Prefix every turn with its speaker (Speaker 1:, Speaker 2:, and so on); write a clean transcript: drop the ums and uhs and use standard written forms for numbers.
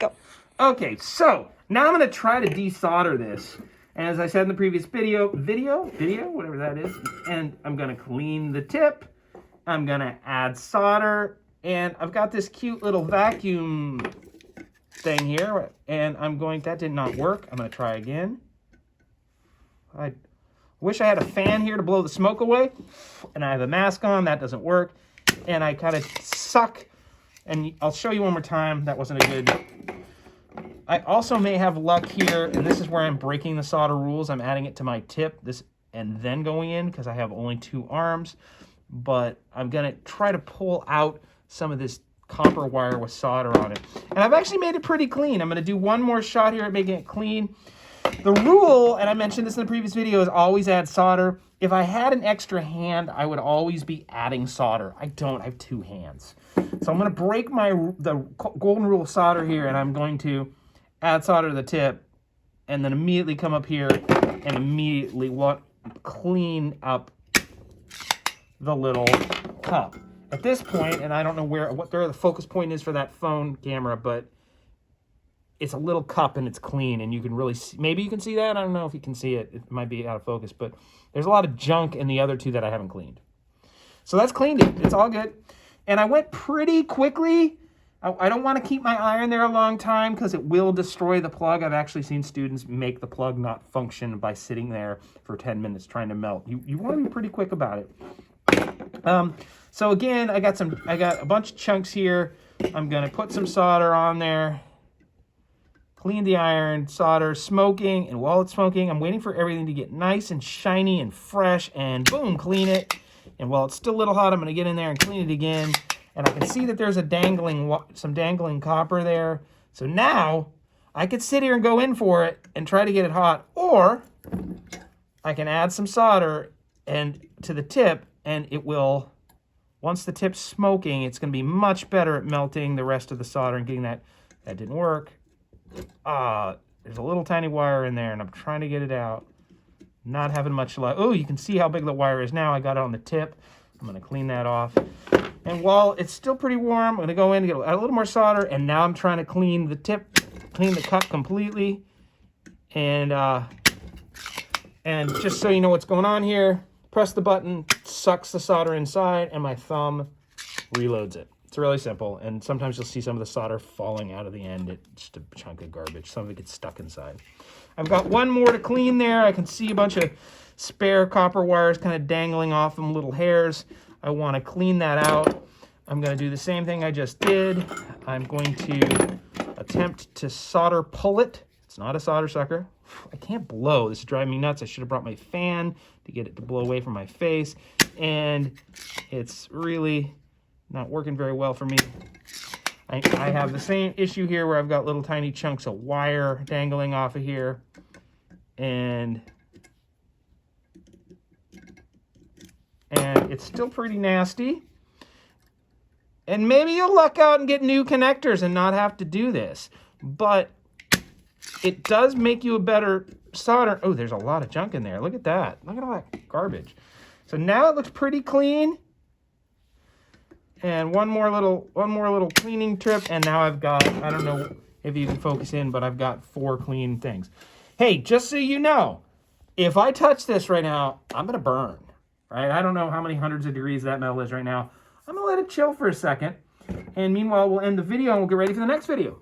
Speaker 1: Go.
Speaker 2: Okay, so now I'm going to try to desolder this. And as I said in the previous video, whatever that is, and I'm going to clean the tip. I'm going to add solder, and I've got this cute little vacuum thing here, and that did not work. I'm going to try again. I wish I had a fan here to blow the smoke away, and I have a mask on. That doesn't work, and I kind of suck, and I'll show you one more time. That wasn't a good... I also may have luck here, and this is where I'm breaking the solder rules. I'm adding it to my tip, and then going in, because I have only 2 arms. But I'm going to try to pull out some of this copper wire with solder on it. And I've actually made it pretty clean. I'm going to do one more shot here at making it clean. The rule, and I mentioned this in the previous video, is always add solder. If I had an extra hand, I would always be adding solder. I don't. I have 2 hands. So I'm going to break the golden rule of solder here, and I'm going to add solder to the tip, and then immediately come up here and immediately clean up the little cup. At this point, and I don't know where the focus point is for that phone camera, but it's a little cup and it's clean, and you can really see, maybe you can see that. I don't know if you can see it. It might be out of focus, but there's a lot of junk in the other 2 that I haven't cleaned. So that's cleaned it. It's all good. And I went pretty quickly. I don't want to keep my iron there a long time because it will destroy the plug. I've actually seen students make the plug not function by sitting there for 10 minutes trying to melt. You want to be pretty quick about it. So again, I got a bunch of chunks here. I'm going to put some solder on there. Clean the iron, solder, smoking, and while it's smoking, I'm waiting for everything to get nice and shiny and fresh, and boom, clean it. And while it's still a little hot, I'm going to get in there and clean it again. And I can see that there's some dangling copper there. So now I could sit here and go in for it and try to get it hot, or I can add some solder to the tip, and it will, once the tip's smoking, it's going to be much better at melting the rest of the solder and getting that. That didn't work. There's a little tiny wire in there, and I'm trying to get it out. Not having much luck. Oh, you can see how big the wire is now. I got it on the tip. I'm going to clean that off. And while it's still pretty warm, I'm going to go in and get a little more solder, and now I'm trying to clean the cup completely. And just so you know what's going on here, press the button, sucks the solder inside, and my thumb reloads it. It's really simple, and sometimes you'll see some of the solder falling out of the end. It's just a chunk of garbage. Some of it gets stuck inside. I've got one more to clean there. I can see a bunch of spare copper wires kind of dangling off them, little hairs. I want to clean that out. I'm going to do the same thing I just did. I'm going to attempt to solder pull it. It's not a solder sucker. I can't blow. This is driving me nuts. I should have brought my fan to get it to blow away from my face. And it's really not working very well for me. I have the same issue here where I've got little tiny chunks of wire dangling off of here. And it's still pretty nasty. And maybe you'll luck out and get new connectors and not have to do this. But it does make you a better solder. Oh, there's a lot of junk in there. Look at that. Look at all that garbage. So now it looks pretty clean. And one more little cleaning trip, and now I've got, I don't know if you can focus in, but I've got 4 clean things. Hey, just so you know, if I touch this right now, I'm going to burn. Right? I don't know how many hundreds of degrees that metal is right now. I'm going to let it chill for a second. And meanwhile, we'll end the video and we'll get ready for the next video.